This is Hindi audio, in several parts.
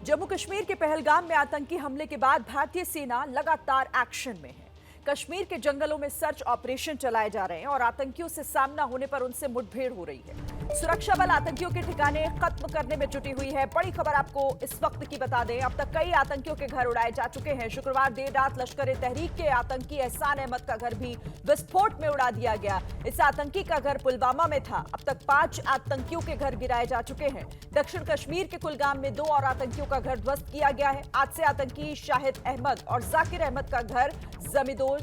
जम्मू कश्मीर के पहलगाम में आतंकी हमले के बाद भारतीय सेना लगातार एक्शन में है। कश्मीर के जंगलों में सर्च ऑपरेशन चलाए जा रहे हैं और आतंकियों से सामना होने पर उनसे मुठभेड़ हो रही है। सुरक्षा बल आतंकियों के ठिकाने खत्म करने में जुटी हुई है। बड़ी खबर आपको इस वक्त की बता दें, अब तक कई आतंकियों के घर उड़ाए जा चुके हैं। शुक्रवार देर रात लश्कर-ए-तहरीक के आतंकी एहसान अहमद का घर भी विस्फोट में उड़ा दिया गया। इस आतंकी का घर पुलवामा में था। अब तक 5 आतंकियों के घर गिराए जा चुके हैं। दक्षिण कश्मीर के कुलगाम में 2 और आतंकियों का घर ध्वस्त किया गया है। आज से आतंकी शाहिद अहमद और जाकिर अहमद का घर जमींदोज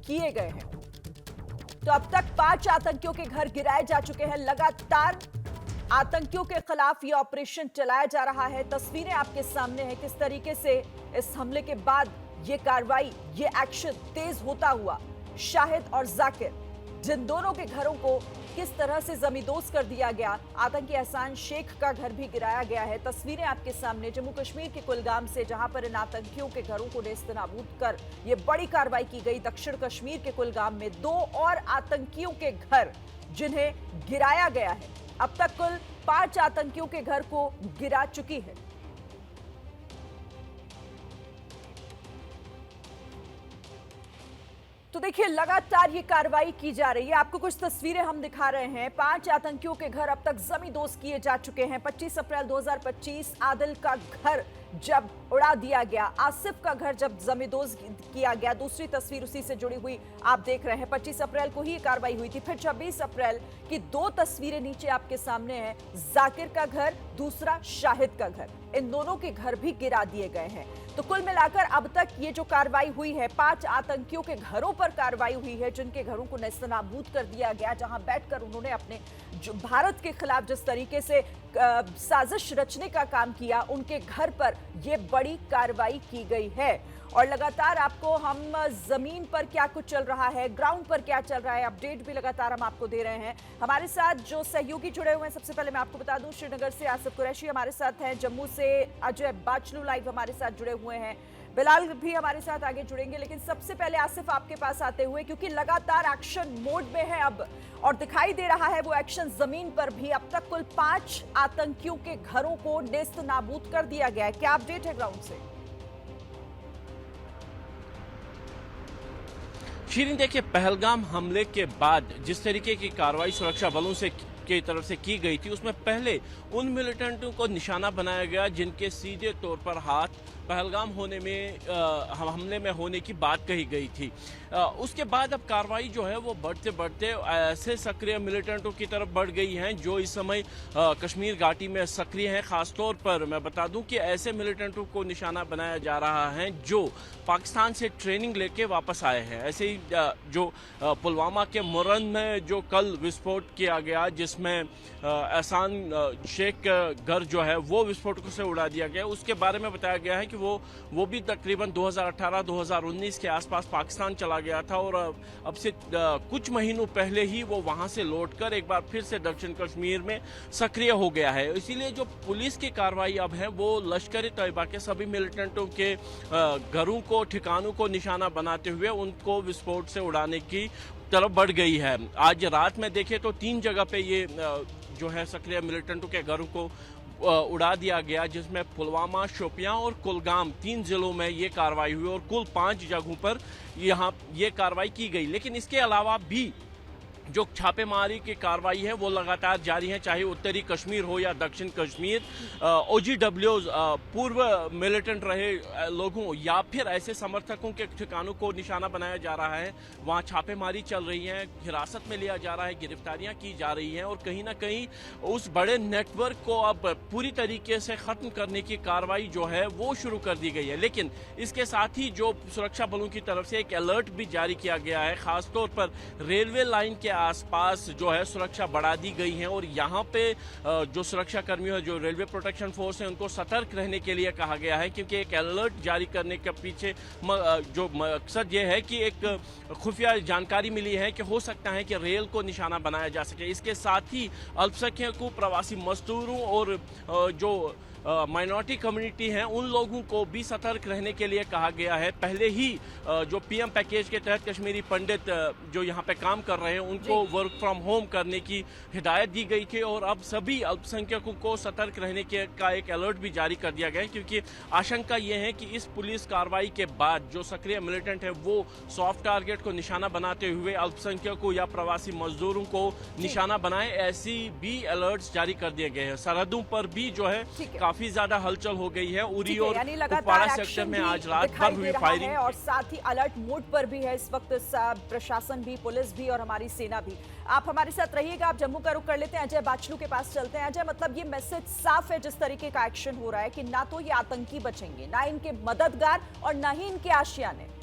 किए गए हैं। तो अब तक 5 आतंकियों के घर गिराए जा चुके हैं। लगातार आतंकियों के खिलाफ यह ऑपरेशन चलाया जा रहा है। तस्वीरें आपके सामने हैं किस तरीके से इस हमले के बाद यह कार्रवाई, यह एक्शन तेज होता हुआ शाहिद और जाकिर, जिन दोनों के घरों को किस तरह से जमींदोज कर दिया गया। आतंकी एहसान शेख का घर भी गिराया गया है। तस्वीरें आपके सामने जम्मू कश्मीर के कुलगाम से, जहां पर इन आतंकियों के घरों को नेस्तनाबूद कर यह बड़ी कार्रवाई की गई। दक्षिण कश्मीर के कुलगाम में 2 और आतंकियों के घर जिन्हें गिराया गया है। अब तक कुल 5 आतंकियों के घर को गिरा चुकी है। तो देखिए, लगातार ये कार्रवाई की जा रही है। आपको कुछ तस्वीरें हम दिखा रहे हैं। 5 आतंकियों के घर अब तक जमींदोज किए जा चुके हैं। 25 अप्रैल 2025 आदिल का घर जब उड़ा दिया गया, आसिफ का घर जब जमींदोज किया गया। दूसरी तस्वीर उसी से जुड़ी हुई आप देख रहे हैं। 25 अप्रैल को ही कार्रवाई हुई थी। फिर 26 अप्रैल की 2 तस्वीरें नीचे आपके सामने हैं। जाकिर का घर, दूसरा शाहिद का घर, इन दोनों के घर भी गिरा दिए गए हैं। तो कुल मिलाकर अब तक ये जो कार्रवाई हुई है, 5 आतंकियों के घरों पर कार्रवाई हुई है, जिनके घरों को नेस्तनाबूद कर दिया गया, जहां बैठकर उन्होंने अपने जो भारत के खिलाफ जिस तरीके से साजिश रचने का काम किया, उनके घर पर यह बड़ी कार्रवाई की गई है। और लगातार आपको हम जमीन पर क्या कुछ चल रहा है, ग्राउंड पर क्या चल रहा है, अपडेट भी लगातार हम आपको दे रहे हैं। हमारे साथ जो सहयोगी जुड़े हुए हैं, सबसे पहले मैं आपको बता दूं, श्रीनगर से आसिफ कुरैशी हमारे साथ हैं, जम्मू से अजय बाचलू लाइव हमारे साथ जुड़े हुए हैं, बिलाल भी हमारे साथ आगे जुड़ेंगे। लेकिन सबसे पहले आसिफ आपके पास आते हुए, क्योंकि लगातार एक्शन मोड में है अब और दिखाई दे रहा है वो एक्शन जमीन पर भी। अब तक कुल 5 आतंकियों के घरों को नेस्तनाबूद कर दिया गया है। क्या अपडेट है ग्राउंड से? शीरीन, देखिए, पहलगाम हमले के बाद जिस तरीके की कार्रवाई सुरक्षा बलों से की तरफ से की गई थी, उसमें पहले उन मिलिटेंटों को निशाना बनाया गया जिनके सीधे तौर पर हाथ पहलगाम हमले में होने की बात कही गई थी। उसके बाद अब कार्रवाई जो है वो बढ़ते बढ़ते ऐसे सक्रिय मिलिटेंटों की तरफ बढ़ गई हैं जो इस समय कश्मीर घाटी में सक्रिय हैं। खासतौर पर मैं बता दूं कि ऐसे मिलिटेंटों को निशाना बनाया जा रहा है जो पाकिस्तान से ट्रेनिंग लेके वापस आए हैं। ऐसे ही जो पुलवामा के मुरन में जो कल विस्फोट किया गया, जिसमें एहसान शेख का घर जो है वो विस्फोटकों से उड़ा दिया गया, उसके बारे में बताया गया है कि वो भी तकरीबन 2018-2019 के आसपास पाकिस्तान चला गया था और अब से कुछ महीनों पहले ही वो वहां से लौटकर एक बार फिर से दक्षिण कश्मीर में सक्रिय हो गया है। इसीलिए जो पुलिस की कार्रवाई अब है वो लश्कर-ए-तैयबा के सभी मिलिटेंटों के घरों को, ठिकानों को निशाना बनाते हुए उनको विस्फोट से उड़ाने की तरफ बढ़ गई है। आज रात में देखें तो 3 जगह पे ये जो है सक्रिय मिलिटेंटों के घरों को उड़ा दिया गया, जिसमें पुलवामा, शोपियां और कुलगाम 3 जिलों में ये कार्रवाई हुई और कुल 5 जगहों पर यहाँ ये कार्रवाई की गई। लेकिन इसके अलावा भी जो छापेमारी की कार्रवाई है वो लगातार जारी है, चाहे उत्तरी कश्मीर हो या दक्षिण कश्मीर। OGWs, पूर्व मिलिटेंट रहे लोगों या फिर ऐसे समर्थकों के ठिकानों को निशाना बनाया जा रहा है। वहाँ छापेमारी चल रही है, हिरासत में लिया जा रहा है, गिरफ्तारियां की जा रही हैं और कहीं ना कहीं उस बड़े नेटवर्क को अब पूरी तरीके से खत्म करने की कार्रवाई जो है वो शुरू कर दी गई है। लेकिन इसके साथ ही जो सुरक्षा बलों की तरफ से एक अलर्ट भी जारी किया गया है, खासतौर पर रेलवे लाइन के आसपास जो है सुरक्षा बढ़ा दी गई है और यहाँ पे जो सुरक्षा कर्मियों, जो रेलवे प्रोटेक्शन फोर्स है, उनको सतर्क रहने के लिए कहा गया है, क्योंकि एक अलर्ट जारी करने के पीछे जो मकसद ये है कि एक खुफिया जानकारी मिली है कि हो सकता है कि रेल को निशाना बनाया जा सके। इसके साथ ही अल्पसंख्यकों, प्रवासी मजदूरों और जो माइनॉरिटी कम्युनिटी हैं उन लोगों को भी सतर्क रहने के लिए कहा गया है। पहले ही जो पीएम पैकेज के तहत कश्मीरी पंडित जो यहाँ पे काम कर रहे हैं उनको वर्क फ्रॉम होम करने की हिदायत दी गई थी और अब सभी अल्पसंख्यकों को सतर्क रहने का एक अलर्ट भी जारी कर दिया गया है, क्योंकि आशंका ये है कि इस पुलिस कार्रवाई के बाद जो सक्रिय मिलिटेंट है वो सॉफ्ट टारगेट को निशाना बनाते हुए अल्पसंख्यकों या प्रवासी मजदूरों को निशाना बनाए, ऐसी भी अलर्ट्स जारी कर दिए गए हैं। सरहदों पर भी जो है काफी ज्यादा हलचल हो गई है। उरी और कुपवाड़ा सेक्टर में आज रात भर हुई फायरिंग और साथ ही अलर्ट मोड पर भी है इस वक्त प्रशासन भी, पुलिस भी और हमारी सेना भी। आप हमारे साथ रहिएगा। आप जम्मू का रुख कर लेते हैं, अजय बाचलू के पास चलते हैं। अजय, मतलब ये मैसेज साफ है जिस तरीके का एक्शन हो रहा है कि ना तो ये आतंकी बचेंगे, ना इनके मददगार और ना ही इनके आशियाने।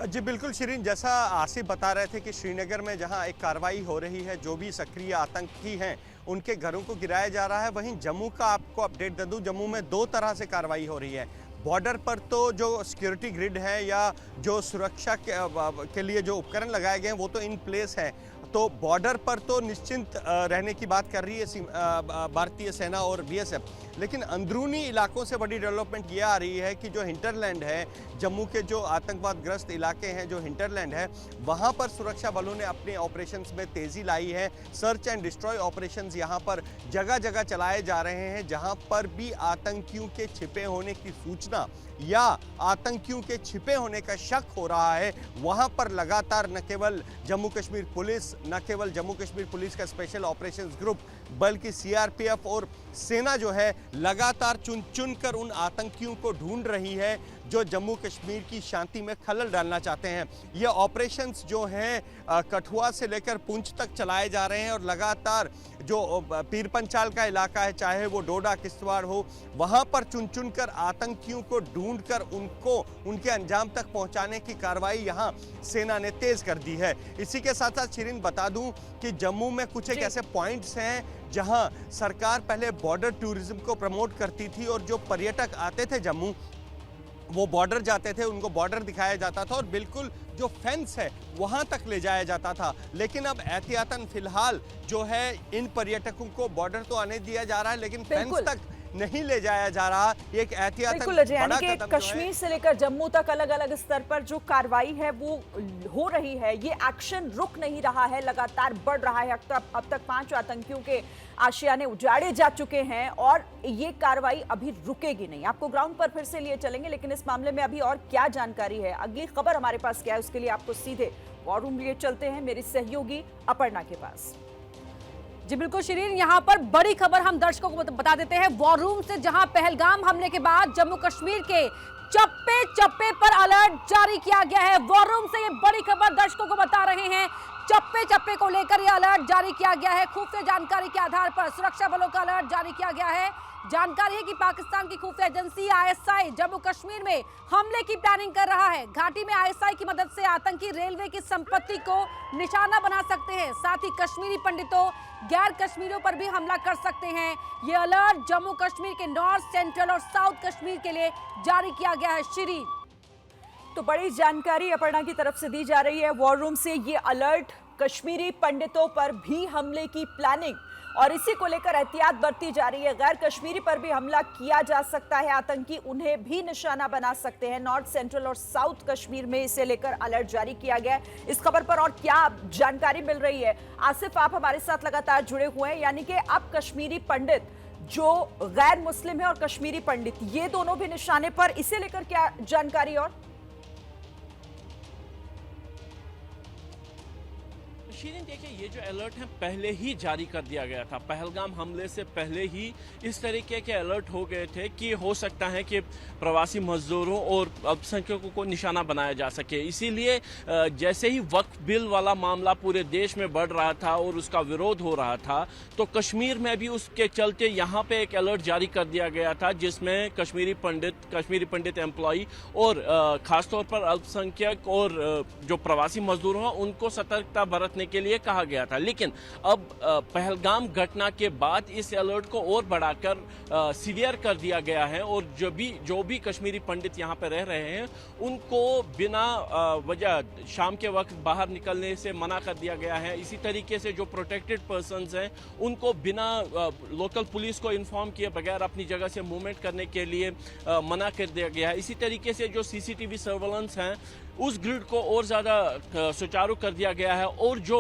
जी बिल्कुल शिरीन, जैसा आसिफ बता रहे थे कि श्रीनगर में जहां एक कार्रवाई हो रही है, जो भी सक्रिय आतंकी हैं उनके घरों को गिराया जा रहा है। वहीं जम्मू का आपको अपडेट दे दूं, जम्मू में दो तरह से कार्रवाई हो रही है। बॉर्डर पर तो जो सिक्योरिटी ग्रिड है या जो सुरक्षा के लिए जो उपकरण लगाए गए हैं वो तो इन प्लेस है, तो बॉर्डर पर तो निश्चिंत रहने की बात कर रही है भारतीय सेना और बीएसएफ। लेकिन अंदरूनी इलाकों से बड़ी डेवलपमेंट ये आ रही है कि जो हिंटरलैंड है, जम्मू के जो आतंकवादग्रस्त इलाके हैं, जो हिंटरलैंड है, वहाँ पर सुरक्षा बलों ने अपने ऑपरेशंस में तेज़ी लाई है। सर्च एंड डिस्ट्रॉय ऑपरेशंस यहाँ पर जगह जगह चलाए जा रहे हैं। जहाँ पर भी आतंकियों के छिपे होने की सूचना या आतंकियों के छिपे होने का शक हो रहा है, वहाँ पर लगातार न केवल जम्मू कश्मीर पुलिस, न केवल जम्मू कश्मीर पुलिस का स्पेशल ऑपरेशंस ग्रुप, बल्कि सीआरपीएफ और सेना जो है लगातार चुन चुन कर उन आतंकियों को ढूंढ रही है जो जम्मू कश्मीर की शांति में खलल डालना चाहते हैं। ये ऑपरेशंस जो हैं कठुआ से लेकर पुंछ तक चलाए जा रहे हैं और लगातार जो पीर पंचाल का इलाका है, चाहे वो डोडा किश्तवाड़ हो, वहाँ पर चुन चुन कर आतंकियों को ढूंढ कर उनको उनके अंजाम तक पहुँचाने की कार्रवाई यहाँ सेना ने तेज़ कर दी है। इसी के साथ साथ शिरीन बता दूँ कि जम्मू में कुछ एक ऐसे पॉइंट्स हैं जहां सरकार पहले बॉर्डर टूरिज्म को प्रमोट करती थी और जो पर्यटक आते थे जम्मू, वो बॉर्डर जाते थे, उनको बॉर्डर दिखाया जाता था और बिल्कुल जो फेंस है वहां तक ले जाया जाता था। लेकिन अब एहतियातन फिलहाल जो है इन पर्यटकों को बॉर्डर तो आने दिया जा रहा है, लेकिन फेंस तक नहीं ले जाया जा रहा। एक एहतियातन यानी कि कश्मीर से लेकर जम्मू तक अलग अलग स्तर पर जो कार्रवाई है वो हो रही है। ये एक्शन रुक नहीं रहा है, लगातार बढ़ रहा है। अब तक 5 आतंकियों के आशियाने उजाड़े जा चुके हैं और ये कार्रवाई अभी रुकेगी नहीं। आपको ग्राउंड पर फिर से लिए चलेंगे, लेकिन इस मामले में अभी और क्या जानकारी है, अगली खबर हमारे पास क्या है, उसके लिए आपको सीधे वॉर रूम लिए चलते हैं, मेरी सहयोगी अपर्णा के पास। जी बिल्कुल शिरीन, यहाँ पर बड़ी खबर हम दर्शकों को बता देते हैं वॉर रूम से, जहां पहलगाम हमले के बाद जम्मू कश्मीर के चप्पे चप्पे पर अलर्ट जारी किया गया है। वॉर रूम से ये बड़ी खबर दर्शकों को बता रहे हैं, चप्पे चप्पे को लेकर यह अलर्ट जारी किया गया है। खुफिया जानकारी के आधार पर सुरक्षा बलों का अलर्ट जारी किया गया है। जानकारी है कि पाकिस्तान की खुफिया एजेंसी आईएसआई जम्मू कश्मीर में हमले की प्लानिंग कर रहा है। घाटी में आईएसआई की मदद से आतंकी रेलवे की संपत्ति को निशाना बना सकते हैं, साथ ही कश्मीरी पंडितों, गैर कश्मीरियों पर भी हमला कर सकते हैं। ये अलर्ट जम्मू कश्मीर के नॉर्थ, सेंट्रल और साउथ कश्मीर के लिए जारी किया गया है। श्री तो बड़ी जानकारी अपर्णा की तरफ से दी जा रही है वॉर रूम से। ये अलर्ट कश्मीरी पंडितों पर भी हमले की प्लानिंग और इसी को लेकर एहतियात बरती जा रही है। गैर कश्मीरी पर भी हमला किया जा सकता है, आतंकी उन्हें भी निशाना बना सकते हैं। नॉर्थ, सेंट्रल और साउथ कश्मीर में इसे लेकर अलर्ट जारी किया गया है। इस खबर पर और क्या जानकारी मिल रही है, आसिफ आप हमारे साथ लगातार जुड़े हुए हैं। यानी कि अब कश्मीरी पंडित जो गैर मुस्लिम है और कश्मीरी पंडित, ये दोनों भी निशाने पर, इसे लेकर क्या जानकारी? और शिरीन देखिए, ये जो अलर्ट है पहले ही जारी कर दिया गया था। पहलगाम हमले से पहले ही इस तरीके के अलर्ट हो गए थे कि हो सकता है कि प्रवासी मजदूरों और अल्पसंख्यकों को निशाना बनाया जा सके। इसीलिए जैसे ही वक्फ बिल वाला मामला पूरे देश में बढ़ रहा था और उसका विरोध हो रहा था, तो कश्मीर में भी उसके चलते यहाँ पे एक अलर्ट जारी कर दिया गया था, जिसमें कश्मीरी पंडित एम्प्लॉई और ख़ासतौर पर अल्पसंख्यक और जो प्रवासी मजदूर हैं उनको सतर्कता बरतने के लिए कहा गया था। लेकिन अब पहलगाम घटना के बाद इस अलर्ट को और बढ़ाकर सीवियर कर दिया गया है और जो भी कश्मीरी पंडित यहाँ पे रह रहे हैं उनको बिना वजह शाम के वक्त बाहर निकलने से मना कर दिया गया है। इसी तरीके से जो प्रोटेक्टेड पर्सन्स हैं उनको बिना लोकल पुलिस को इन्फॉर्म किए बगैर अपनी जगह से मूवमेंट करने के लिए मना कर दिया गया है। इसी तरीके से जो सीसीटीवी सर्वेलेंस हैं उस ग्रिड को और ज़्यादा सुचारू कर दिया गया है और जो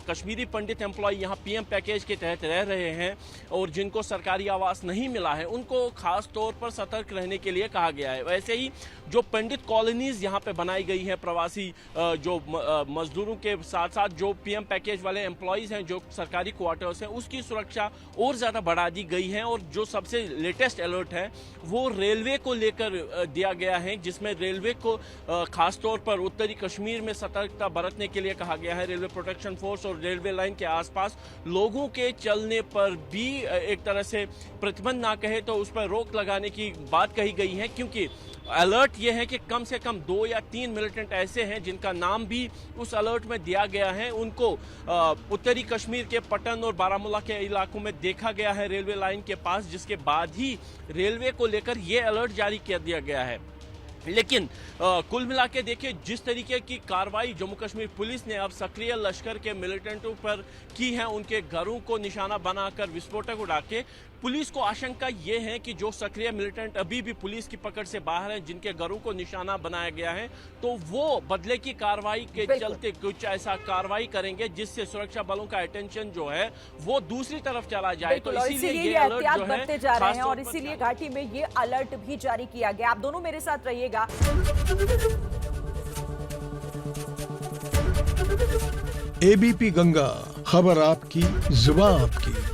कश्मीरी पंडित एम्प्लॉय यहाँ पीएम पैकेज के तहत रह रहे हैं और जिनको सरकारी आवास नहीं मिला है उनको खास तौर पर सतर्क रहने के लिए कहा गया है। वैसे ही जो पंडित कॉलोनीज यहाँ पे बनाई गई हैं प्रवासी जो मजदूरों के साथ साथ जो पीएम पैकेज वाले एम्प्लॉयज़ हैं जो सरकारी क्वार्टर्स हैं उसकी सुरक्षा और ज़्यादा बढ़ा दी गई है। और जो सबसे लेटेस्ट अलर्ट है वो रेलवे को लेकर दिया गया है जिसमें रेलवे को खास तौर पर उत्तरी कश्मीर में सतर्कता बरतने के लिए कहा गया है। रेलवे प्रोटेक्शन फोर्स और रेलवे लाइन के आसपास लोगों के चलने पर भी एक तरह से प्रतिबंध ना कहे तो उस पर रोक लगाने की बात कही गई है, क्योंकि अलर्ट ये है कि कम से कम 2 या 3 मिलिटेंट ऐसे हैं जिनका नाम भी उस अलर्ट में दिया गया है। उनको उत्तरी कश्मीर के पटन और बारामूला के इलाकों में देखा गया है रेलवे लाइन के पास, जिसके बाद ही रेलवे को लेकर ये अलर्ट जारी कर दिया गया है। लेकिन कुल मिला के देखिए जिस तरीके की कार्रवाई जम्मू कश्मीर पुलिस ने अब सक्रिय लश्कर के मिलिटेंटों पर की है, उनके घरों को निशाना बनाकर विस्फोटक उड़ा के, पुलिस को आशंका ये है कि जो सक्रिय मिलिटेंट अभी भी पुलिस की पकड़ से बाहर हैं जिनके घरों को निशाना बनाया गया है तो वो बदले की कार्रवाई के चलते कुछ ऐसा कार्रवाई करेंगे जिससे सुरक्षा बलों का अटेंशन जो है वो दूसरी तरफ चला जाए। तो इसीलिए ये एहतियात अलर्ट बरते जा रहे हैं और इसीलिए घाटी में ये अलर्ट भी जारी किया गया। आप दोनों मेरे साथ रहिएगा। एबीपी गंगा, खबर आपकी, जुबान आपकी।